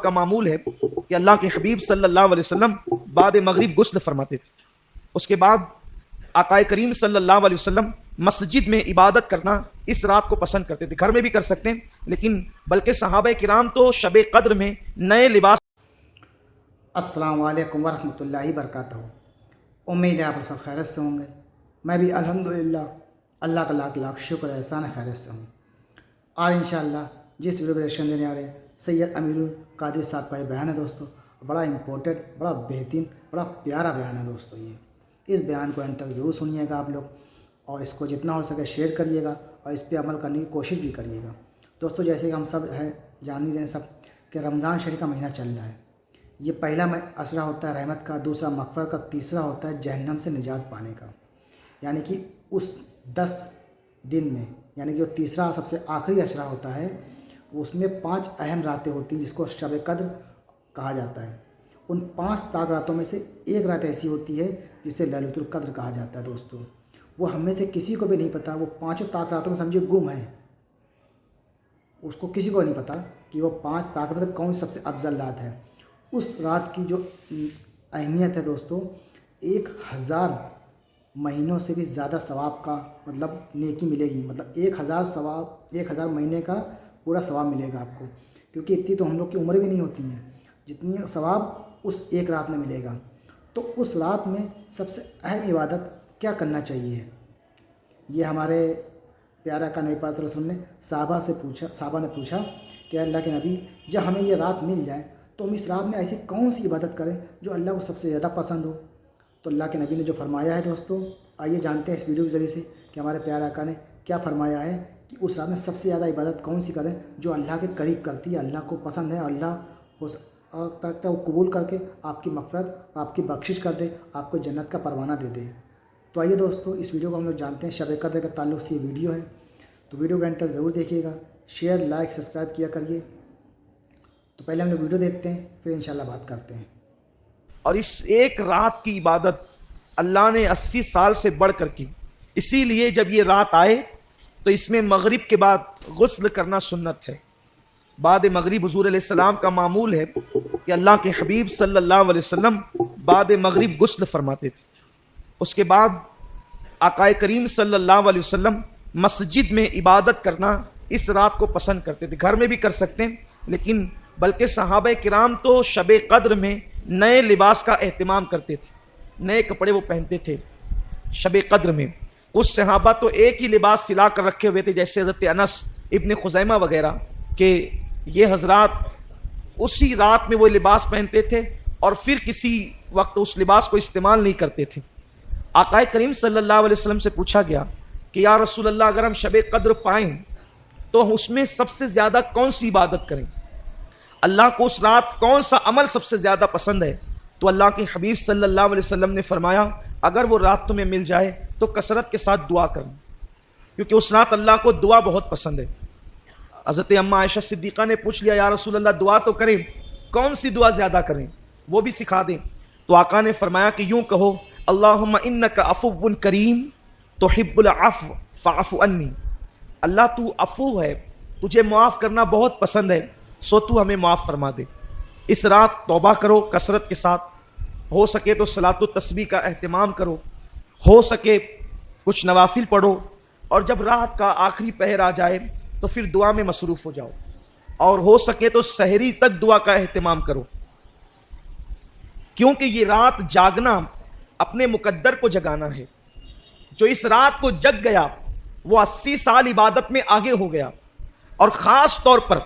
کا معمول ہے کہ اللہ کے حبیب صلی اللہ علیہ وسلم بعد مغرب غسل فرماتے تھے. اس کے بعد آقا کریم صلی اللہ علیہ وسلم مسجد میں عبادت کرنا اس رات کو پسند کرتے تھے. گھر میں بھی کر سکتے ہیں لیکن بلکہ صحابہ کرام تو شب قدر میں نئے لباس. السلام علیکم ورحمۃ اللہ وبرکاتہ. امید ہے آپ سب خیرت سے ہوں گے. میں بھی الحمدللہ اللہ کا لاکھ لاکھ شکر احسان خیرت سے ہوں. اور انشاءاللہ جس ویڈیو ریئیکشن دینے آ رہے ہیں سید امیر القادری صاحب کا یہ بیان ہے دوستو. بڑا امپورٹنٹ، بڑا بہترین، بڑا پیارا بیان ہے دوستو. اس بیان کو انت تک ضرور سنیے گا آپ لوگ، اور اس کو جتنا ہو سکے شیئر کریے گا اور اس پہ عمل کرنے کی کوشش بھی کریے گا. دوستو جیسے کہ ہم سب ہیں جان ہی رہے ہیں سب کہ رمضان شریف کا مہینہ چل رہا ہے. یہ پہلا اشرہ ہوتا ہے رحمت کا، دوسرا مغفرت کا، تیسرا ہوتا ہے جہنم سے نجات پانے کا. یعنی کہ اس 10 دن میں، یعنی کہ جو تیسرا سب سے آخری اشرہ ہوتا ہے اس میں 5 اہم راتیں ہوتی ہیں جس کو شب قدر کہا جاتا ہے. ان 5 طاق راتوں میں سے ایک رات ایسی ہوتی ہے جسے لیلۃ القدر کہا جاتا ہے. دوستو وہ ہم میں سے کسی کو بھی نہیں پتا. وہ 5 طاق راتوں میں سمجھے گم ہے. اس کو کسی کو نہیں پتا کہ وہ 5 طاق میں سے کون سب سے افضل رات ہے. اس رات کی جو اہمیت ہے دوستو، 1000 مہینوں سے بھی زیادہ ثواب کا مطلب نیکی ملے گی. مطلب 1000 مہینے کا پورا ثواب ملے گا آپ کو، کیونکہ اتنی تو ہم لوگ کی عمریں بھی نہیں ہوتی ہیں جتنی ثواب اس ایک رات میں ملے گا. تو اس رات میں سب سے اہم عبادت کیا کرنا چاہیے، یہ ہمارے پیارا کا نبی پاک صلی اللہ علیہ وسلم نے صحابہ نے پوچھا کہ اللہ کے نبی جب ہمیں یہ رات مل جائے تو ہم اس رات میں ایسی کون سی عبادت کریں جو اللہ کو سب سے زیادہ پسند ہو. تو اللہ کے نبی نے جو فرمایا ہے دوستو، آئیے جانتے ہیں اس ویڈیو کے ذریعے سے کہ ہمارے پیارے آقا نے کیا فرمایا ہے کہ اس رات میں سب سے زیادہ عبادت کون سی کریں جو اللہ کے قریب کرتی ہے، اللہ کو پسند ہے، اللہ تک وہ قبول کر کے آپ کی مغفرت، آپ کی بخشش کر دے، آپ کو جنت کا پروانہ دے دے. تو آئیے دوستو اس ویڈیو کو ہم لوگ جانتے ہیں. شب قدر کے تعلق سے یہ ویڈیو ہے، تو ویڈیو کو اینڈ تک ضرور دیکھیے گا. شیئر، لائک، سبسکرائب کیا کریے. تو پہلے ہم لوگ ویڈیو دیکھتے ہیں پھر انشاءاللہ بات کرتے ہیں. اور اس ایک رات کی عبادت اللہ نے 80 سال سے بڑھ کر کی. اسی لیے جب یہ رات آئے تو اس میں مغرب کے بعد غسل کرنا سنت ہے. بعد مغرب حضور علیہ السلام کا معمول ہے کہ اللہ کے حبیب صلی اللہ علیہ وسلم بعد مغرب غسل فرماتے تھے. اس کے بعد آقا کریم صلی اللہ علیہ وسلم مسجد میں عبادت کرنا اس رات کو پسند کرتے تھے. گھر میں بھی کر سکتے ہیں لیکن بلکہ صحابہ کرام تو شب قدر میں نئے لباس کا اہتمام کرتے تھے. نئے کپڑے وہ پہنتے تھے شب قدر میں. کچھ صحابہ تو ایک ہی لباس سلا کر رکھے ہوئے تھے، جیسے حضرت انس ابن خزیمہ وغیرہ، کہ یہ حضرات اسی رات میں وہ لباس پہنتے تھے اور پھر کسی وقت اس لباس کو استعمال نہیں کرتے تھے. آقا کریم صلی اللہ علیہ وسلم سے پوچھا گیا کہ یا رسول اللہ اگر ہم شب قدر پائیں تو اس میں سب سے زیادہ کون سی عبادت کریں، اللہ کو اس رات کون سا عمل سب سے زیادہ پسند ہے؟ تو اللہ کے حبیب صلی اللہ علیہ وسلم نے فرمایا اگر وہ رات تمہیں مل جائے تو کثرت کے ساتھ دعا کرنا، کیونکہ اس رات اللہ کو دعا بہت پسند ہے. حضرت اماں عائشہ صدیقہ نے پوچھ لیا یا رسول اللہ دعا تو کریں، کون سی دعا زیادہ کریں، وہ بھی سکھا دیں. تو آقا نے فرمایا کہ یوں کہو اللہم انک عفو کریم تحب العفو فاعف عنی. اللہ تو عفو ہے، تجھے معاف کرنا بہت پسند ہے، سو تو ہمیں معاف فرما دے. اس رات توبہ کرو کثرت کے ساتھ، ہو سکے تو صلاۃ التسبیح کا اہتمام کرو، ہو سکے کچھ نوافل پڑھو، اور جب رات کا آخری پہر آ جائے تو پھر دعا میں مصروف ہو جاؤ، اور ہو سکے تو سحری تک دعا کا اہتمام کرو. کیونکہ یہ رات جاگنا اپنے مقدر کو جگانا ہے. جو اس رات کو جگ گیا وہ 80 سال عبادت میں آگے ہو گیا. اور خاص طور پر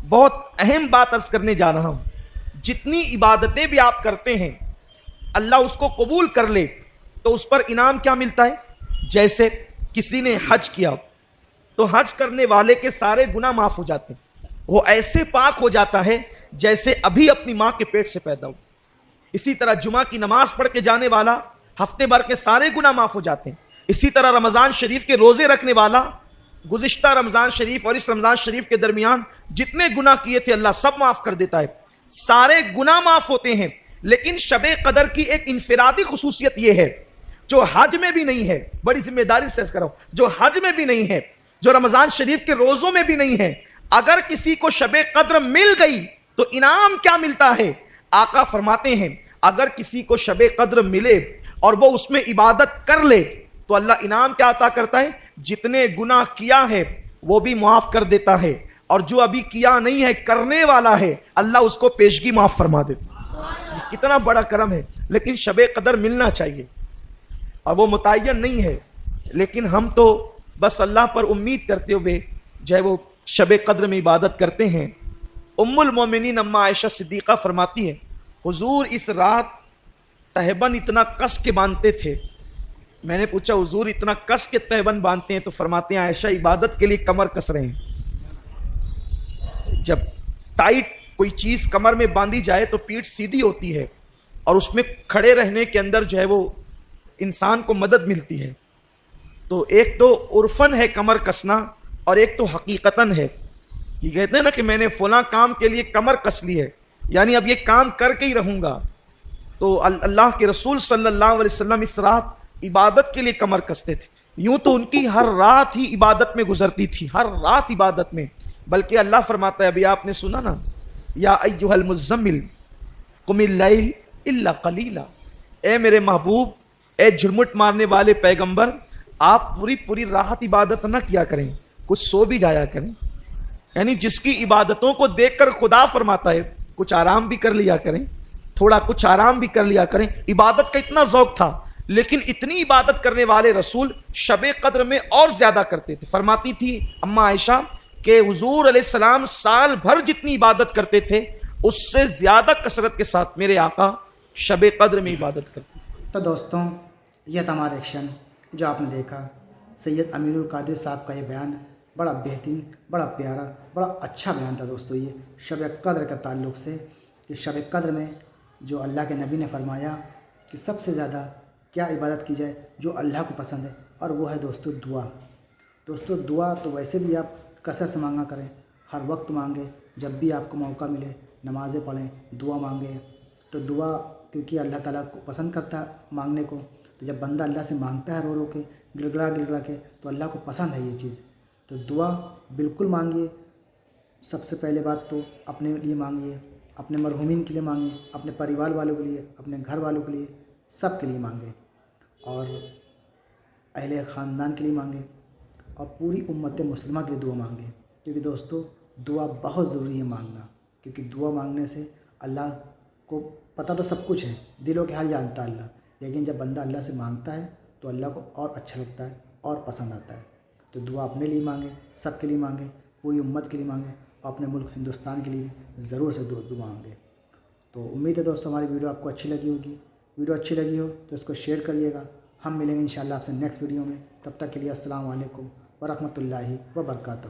بہت اہم بات عرض کرنے جا رہا ہوں، جتنی عبادتیں بھی آپ کرتے ہیں اللہ اس کو قبول کر لے تو اس پر انعام کیا ملتا ہے؟ جیسے کسی نے حج کیا تو حج کرنے والے کے سارے گناہ معاف ہو جاتے ہیں، وہ ایسے پاک ہو جاتا ہے جیسے ابھی اپنی ماں کے پیٹ سے پیدا ہو. اسی طرح جمعہ کی نماز پڑھ کے جانے والا ہفتے بھر کے سارے گناہ معاف ہو جاتے ہیں. اسی طرح رمضان شریف کے روزے رکھنے والا گزشتہ رمضان شریف اور اس رمضان شریف کے درمیان جتنے گناہ کیے تھے اللہ سب معاف کر دیتا ہے، سارے گناہ معاف ہوتے ہیں. لیکن شب قدر کی ایک انفرادی خصوصیت یہ ہے جو حج میں بھی نہیں ہے، بڑی ذمہ داری سے کر رہا ہوں، جو حج میں بھی نہیں ہے، جو رمضان شریف کے روزوں میں بھی نہیں ہے. اگر کسی کو شب قدر مل گئی تو انعام کیا ملتا ہے؟ آقا فرماتے ہیں اگر کسی کو شب قدر ملے اور وہ اس میں عبادت کر لے تو اللہ انعام کیا عطا کرتا ہے؟ جتنے گناہ کیا ہے وہ بھی معاف کر دیتا ہے، اور جو ابھی کیا نہیں ہے کرنے والا ہے اللہ اس کو پیشگی معاف فرما دیتا ہے۔ کتنا بڑا کرم ہے۔ لیکن شب قدر ملنا چاہیے اور وہ متعین نہیں ہے، لیکن ہم تو بس اللہ پر امید کرتے ہوئے جو ہے وہ شب قدر میں عبادت کرتے ہیں۔ ام المومنین اما عائشہ صدیقہ فرماتی ہے حضور اس رات تہبند اتنا کس کے باندھتے تھے۔ میں نے پوچھا حضور اتنا کس کے تہبند باندھتے ہیں؟ تو فرماتے ہیں عائشہ عبادت کے لیے کمر کس رہے ہیں۔ جب ٹائٹ کوئی چیز کمر میں باندھی جائے تو پیٹھ سیدھی ہوتی ہے اور اس میں کھڑے رہنے کے اندر جو ہے وہ انسان کو مدد ملتی ہے۔ تو ایک تو عرفن ہے کمر کسنا اور ایک تو حقیقتاً ہے۔ یہ کہتے ہیں نا کہ میں نے فلاں کام کے لیے کمر کس لی ہے، یعنی اب یہ کام کر کے ہی رہوں گا۔ تو اللہ کے رسول صلی اللہ علیہ وسلم اس رات عبادت کے لیے کمر کستے تھے۔ یوں تو ان کی ہر رات ہی عبادت میں گزرتی تھی، ہر رات عبادت میں، بلکہ اللہ فرماتا ہے ابھی آپ نے سنا نا یا ایھا المزمل قم اللیل الا قلیلا، اے میرے محبوب، اے جھرمٹ مارنے والے پیغمبر، آپ پوری رات عبادت نہ کیا کریں، کچھ سو بھی جایا کریں۔ یعنی جس کی عبادتوں کو دیکھ کر خدا فرماتا ہے کچھ آرام بھی کر لیا کریں، تھوڑا کچھ آرام بھی کر لیا کریں۔ عبادت کا اتنا ذوق تھا، لیکن اتنی عبادت کرنے والے رسول شب قدر میں اور زیادہ کرتے تھے۔ فرماتی تھی اما عائشہ کہ حضور علیہ السلام سال بھر جتنی عبادت کرتے تھے اس سے زیادہ کثرت کے ساتھ میرے آقا شب قدر میں عبادت کرتے۔ تو دوستوں یہ تھا ہمارا ایکشن جو آپ نے دیکھا، سید امین القادری صاحب کا یہ بیان بڑا بہترین، بڑا پیارا، بڑا اچھا بیان تھا دوستوں یہ شب قدر کے تعلق سے، کہ شب قدر میں جو اللہ کے نبی نے فرمایا کہ سب سے زیادہ کیا عبادت کی جائے جو اللہ کو پسند ہے، اور وہ ہے دوستو دعا۔ دوستو دعا تو ویسے بھی آپ کثرت سے مانگا کریں، ہر وقت مانگیں، جب بھی آپ کو موقع ملے نمازیں پڑھیں، دعا مانگیں۔ تو دعا کیونکہ اللہ تعالیٰ کو پسند کرتا ہے مانگنے کو، تو جب بندہ اللہ سے مانگتا ہے رو رو کے گڑ گڑا کے تو اللہ کو پسند ہے یہ چیز۔ تو دعا بالکل مانگیے۔ سب سے پہلے بات تو اپنے لیے مانگیے، اپنے مرحومین کے لیے مانگیں، اپنے پریوار والوں کے لیے، اپنے گھر والوں کے لیے، سب کے لیے مانگیں، اور اہل خاندان کے لیے مانگیں، اور پوری امت مسلمہ کے لیے دعا مانگیں۔ کیونکہ دوستو دعا بہت ضروری ہے مانگنا، کیونکہ دعا مانگنے سے اللہ کو پتہ تو سب کچھ ہے، دلوں کے حال جانتا ہے اللہ، لیکن جب بندہ اللہ سے مانگتا ہے تو اللہ کو اور اچھا لگتا ہے اور پسند آتا ہے۔ تو دعا اپنے لیے مانگیں، سب کے لیے مانگیں، پوری امت کے لیے مانگیں، اور اپنے ملک ہندوستان کے لیے بھی ضرور سے دعا مانگیں۔ تو امید ہے دوستو ہماری ویڈیو آپ کو اچھی لگی ہوگی۔ ویڈیو اچھی لگی ہو تو اس کو شیئر کریے گا۔ ہم ملیں گے انشاءاللہ آپ سے نیکسٹ ویڈیو میں، تب تک کے لیے السلام علیکم ورحمۃ اللہ وبرکاتہ۔